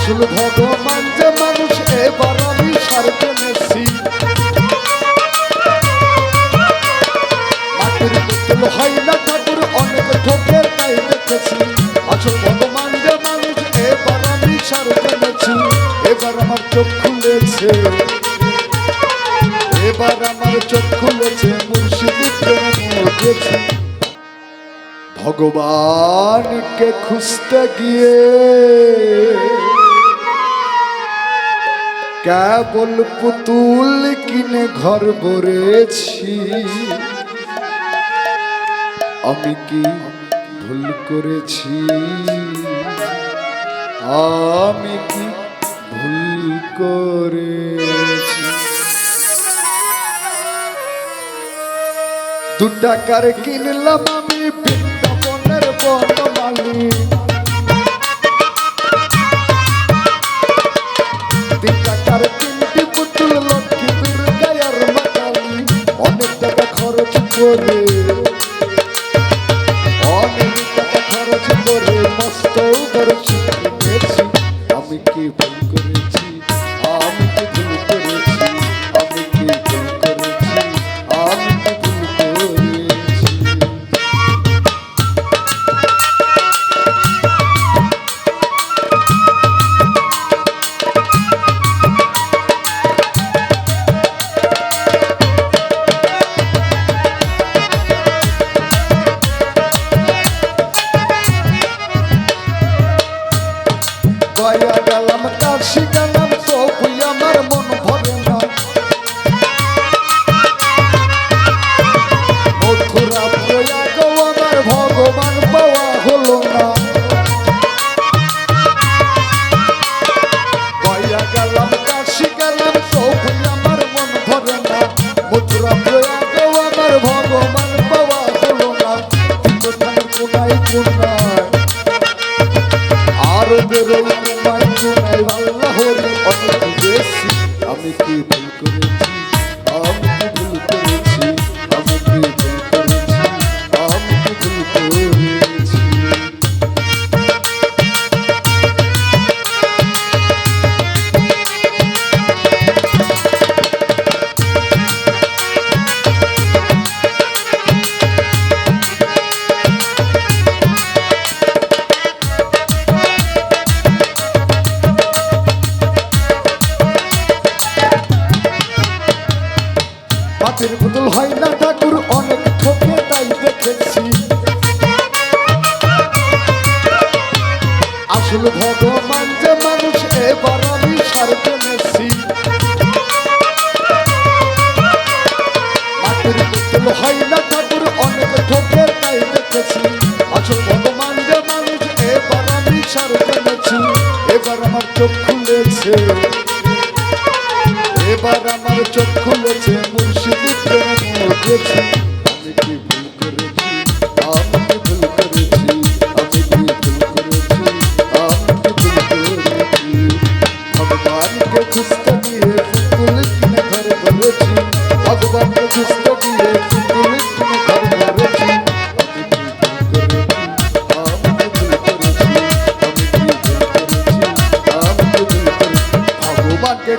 আসল ভগবান যে মানুষ এবার আমি সার টেনেছি মাটির পুতুল হয় না ঠাকুর অনেক ঠোকে তাই দেখেছি আসল ভগবান যে মানুষ এবার আমি সার টেনেছি এবার আমার চোখ খুলেছে এবার আমার চোখ খুলেছে মুর্শিদি প্রেমে গেছি ভগবানকে খুঁজতে গিয়ে কেবল পুতুল কিনে ঘর ভরেছি আমি কি ভুল করেছি আমি কি ভুল করেছি দু টাকার কিনলাম আমি বৃন্দাবনের বনমালী 3 টাকার 3টি পুতুল লক্ষ্মী দুর্গার মাতালি অনেক টাকা খরচ করে মস্ত করেছি আমি কি ভুল করেছি আমি কি ভুল করেছি আমি কি ভুল করেছি আমি কি ভুল করেছি গয়া গেলাম কাশি গেলাম তবু আমার মন ভরে না মথুরা প্রয়াগ আমার ভগবান পাওয়া হলো না গয়া গেলাম কাশি গেলাম তবু আমার মন ভরে না মথুরা প্রয়াগ আমার ভগবান পাওয়া হলো না কোথায় কোনায় কোনায় আরো বেরোই আমি কি ভুল করেছি আমি কি ভুল করেছি আমি কি ভুল করেছি আমি কি ভুল করেছি মাটির পুতুল হয় না ঠাকুর অনেক ঠোকে তাই দেখেছি আসল ভগবান যে মানুষ এবার আমি সার টেনেছি মাটির পুতুল হয় না ঠাকুর অনেক ঠোকে তাই দেখেছি আসল ভগবান যে মানুষ এবার আমি সার টেনেছি এবার আমার চোখ খুলেছে এবার আমার চোখ খুলেছে মুর্শিদি প্রেমে গেছি আমি কি ভুল করেছি আমি কি ভুল করেছি আমি কি ভুল করেছি আমি কি ভুল করেছি ভগবানকে খুঁজতে গিয়ে পুতুল কিনে ঘর ভরেছি ভগবানকে খুঁজতে গিয়ে পুতুল কিনে ঘর ভরেছি আমি কি ভুল করেছি আমি কি ভুল করেছি আমি কি ভুল করেছি আমি কি ভুল করেছি ভগবানকে